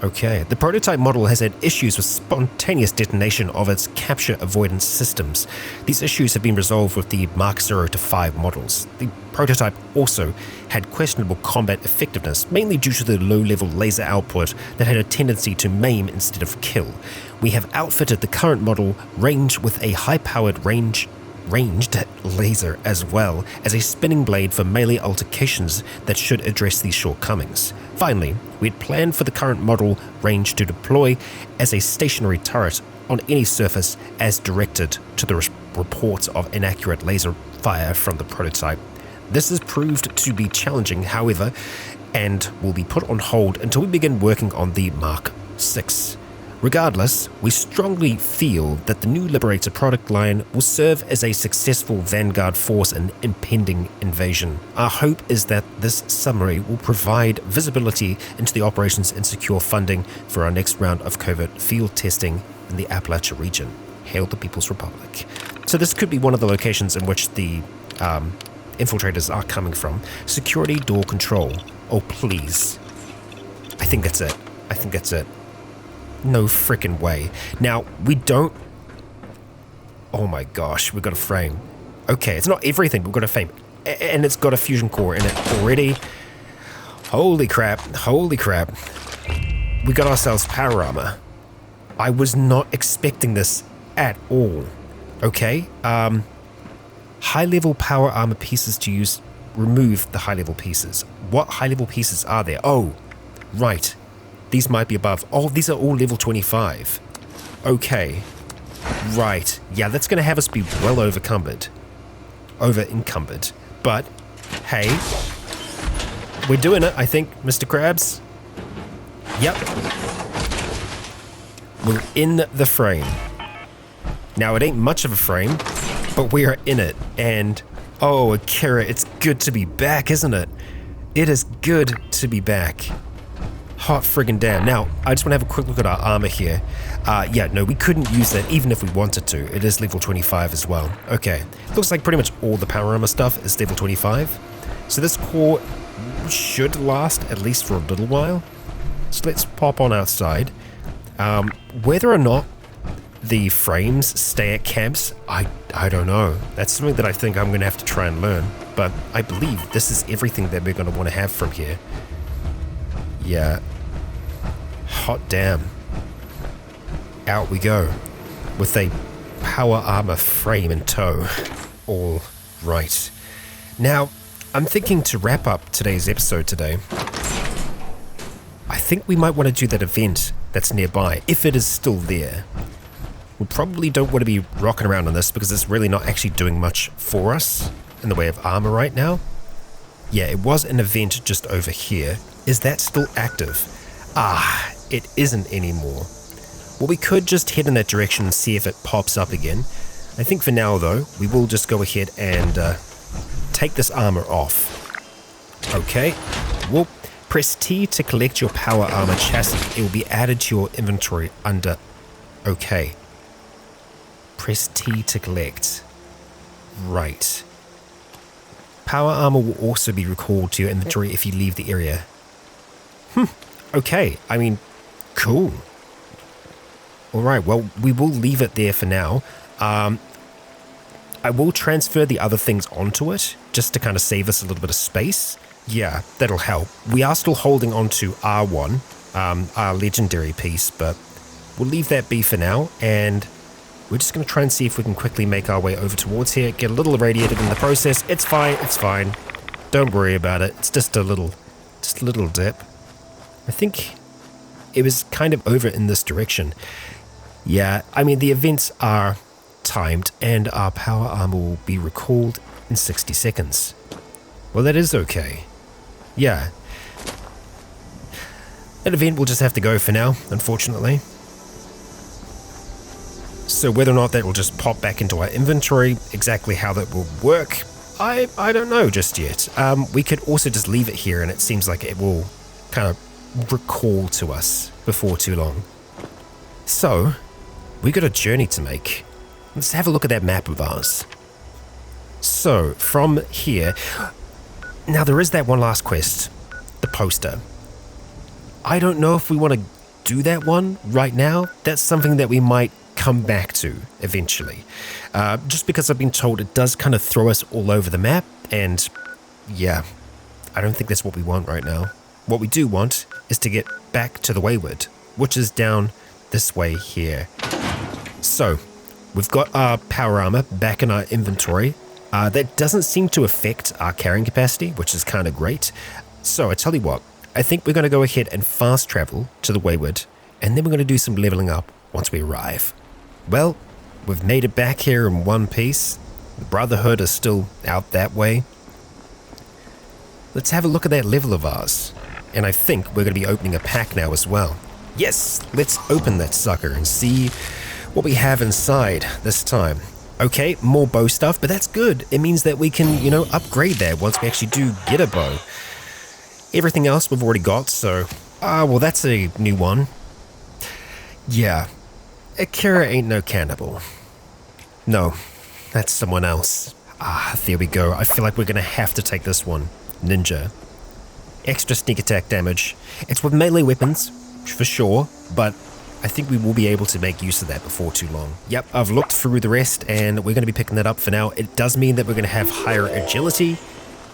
Okay, the prototype model has had issues with spontaneous detonation of its capture avoidance systems. These issues have been resolved with the Mark 0 to 5 models. The prototype also had questionable combat effectiveness, mainly due to the low-level laser output that had a tendency to maim instead of kill. We have outfitted the current model range with a high-powered ranged laser, as well as a spinning blade for melee altercations that should address these shortcomings. Finally, we had planned for the current model range to deploy as a stationary turret on any surface as directed to the reports of inaccurate laser fire from the prototype. This has proved to be challenging, however, and will be put on hold until we begin working on the Mark 6. Regardless, we strongly feel that the new Liberator product line will serve as a successful vanguard force in impending invasion. Our hope is that this summary will provide visibility into the operations and secure funding for our next round of covert field testing in the Appalachia region. Hail the People's Republic. So this could be one of the locations in which the infiltrators are coming from. Security door control. Oh, please. I think that's it. No frickin' way. Now, we don't... Oh my gosh, we've got a frame. Okay, it's not everything, but we've got a frame. And it's got a fusion core in it already. Holy crap. We got ourselves power armor. I was not expecting this at all. Okay, high-level power armor pieces to use. Remove the high-level pieces. What high-level pieces are there? Oh, right. These might be above. Oh, these are all level 25. Okay. Right. Yeah, that's going to have us be well over-encumbered. But, hey. We're doing it, I think, Mr. Krabs. Yep. We're in the frame. Now, it ain't much of a frame, but we are in it. And, oh, Akira, it's good to be back, isn't it? It is good to be back. Hot friggin' damn. Now, I just want to have a quick look at our armor here. Yeah, no, we couldn't use that even if we wanted to. It is level 25 as well. Okay, looks like pretty much all the power armor stuff is level 25. So this core should last at least for a little while. So let's pop on outside. Whether or not the frames stay at camps, I don't know. That's something that I think I'm going to have to try and learn. But I believe this is everything that we're going to want to have from here. Yeah. Hot damn. Out we go. With a power armor frame in tow. All right. Now, I'm thinking to wrap up today's episode today, I think we might want to do that event that's nearby, if it is still there. We probably don't want to be rocking around on this because it's really not actually doing much for us in the way of armor right now. Yeah, it was an event just over here. Is that still active? It isn't anymore. Well, we could just head in that direction and see if it pops up again. I think for now, though, we will just go ahead and take this armor off. Okay. Well, press T to collect your power armor chassis. It will be added to your inventory under... Okay. Press T to collect. Right. Power armor will also be recalled to your inventory if you leave the area. Okay, I mean, cool. Alright, well, we will leave it there for now. I will transfer the other things onto it, just to kind of save us a little bit of space. Yeah, that'll help. We are still holding on to R1, our legendary piece, but we'll leave that be for now, and we're just going to try and see if we can quickly make our way over towards here, get a little irradiated in the process. It's fine. Don't worry about it. It's just a little dip. I think it was kind of over in this direction. Yeah, I mean, the events are timed, and our power armor will be recalled in 60 seconds. Well, that is okay. Yeah. That event will just have to go for now, unfortunately. So whether or not that will just pop back into our inventory, exactly how that will work, I don't know just yet. We could also just leave it here, and it seems like it will kind of recall to us before too long. So, we got a journey to make. Let's have a look at that map of ours. So, from here... Now, there is that one last quest. The poster. I don't know if we want to do that one right now. That's something that we might come back to eventually. Just because I've been told it does kind of throw us all over the map, and yeah, I don't think that's what we want right now. What we do want is to get back to the Wayward, which is down this way here. So, we've got our power armor back in our inventory. That doesn't seem to affect our carrying capacity, which is kind of great. So, I tell you what, I think we're going to go ahead and fast travel to the Wayward, and then we're going to do some leveling up once we arrive. Well, we've made it back here in one piece. The Brotherhood is still out that way. Let's have a look at that level of ours. And I think we're going to be opening a pack now as well. Yes, let's open that sucker and see what we have inside this time. Okay, more bow stuff, but that's good. It means that we can, upgrade that once we actually do get a bow. Everything else we've already got, so... well, that's a new one. Yeah, Akira ain't no cannibal. No, that's someone else. There we go. I feel like we're going to have to take this one. Ninja. Extra sneak attack damage. It's with melee weapons, for sure, but I think we will be able to make use of that before too long. Yep, I've looked through the rest, and we're going to be picking that up for now. It does mean that we're going to have higher agility,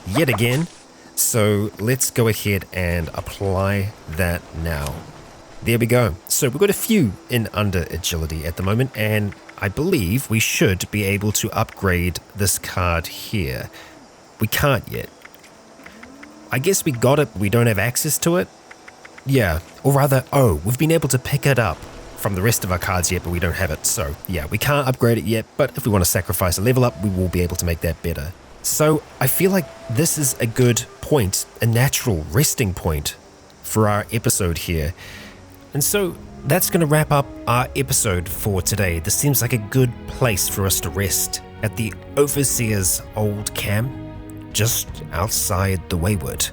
yet again, so let's go ahead and apply that now. There we go. So we've got a few in under agility at the moment, and I believe we should be able to upgrade this card here. We can't yet. I guess we got it, but we don't have access to it. Yeah, or rather, we've been able to pick it up from the rest of our cards yet, but we don't have it. So yeah, we can't upgrade it yet, but if we want to sacrifice a level up, we will be able to make that better. So I feel like this is a good point, a natural resting point for our episode here. And so that's going to wrap up our episode for today. This seems like a good place for us to rest at the Overseer's old camp, just outside the Wayward.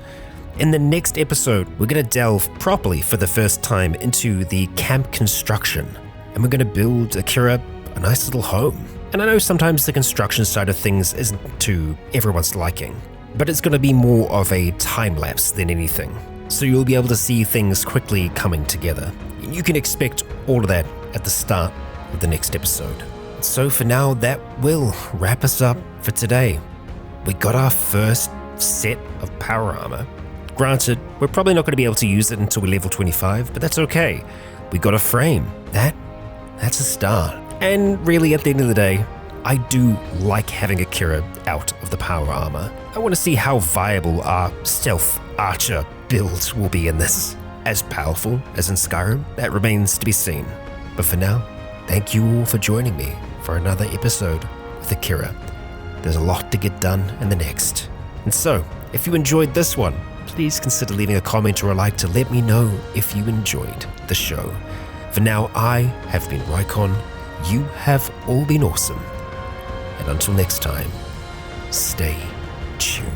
In the next episode, we're going to delve properly for the first time into the camp construction, and we're going to build Akira a nice little home. And I know sometimes the construction side of things isn't to everyone's liking, but it's going to be more of a time lapse than anything. So you'll be able to see things quickly coming together. You can expect all of that at the start of the next episode. So for now, that will wrap us up for today. We got our first set of power armor. Granted, we're probably not going to be able to use it until we're level 25, but that's okay. We got a frame. That's a start. And really, at the end of the day, I do like having Akira out of the power armor. I want to see how viable our stealth archer build will be in this. As powerful as in Skyrim, that remains to be seen. But for now, thank you all for joining me for another episode with Akira. There's a lot to get done in the next. And so, if you enjoyed this one, please consider leaving a comment or a like to let me know if you enjoyed the show. For now, I have been Rycon. You have all been awesome. And until next time, stay tuned.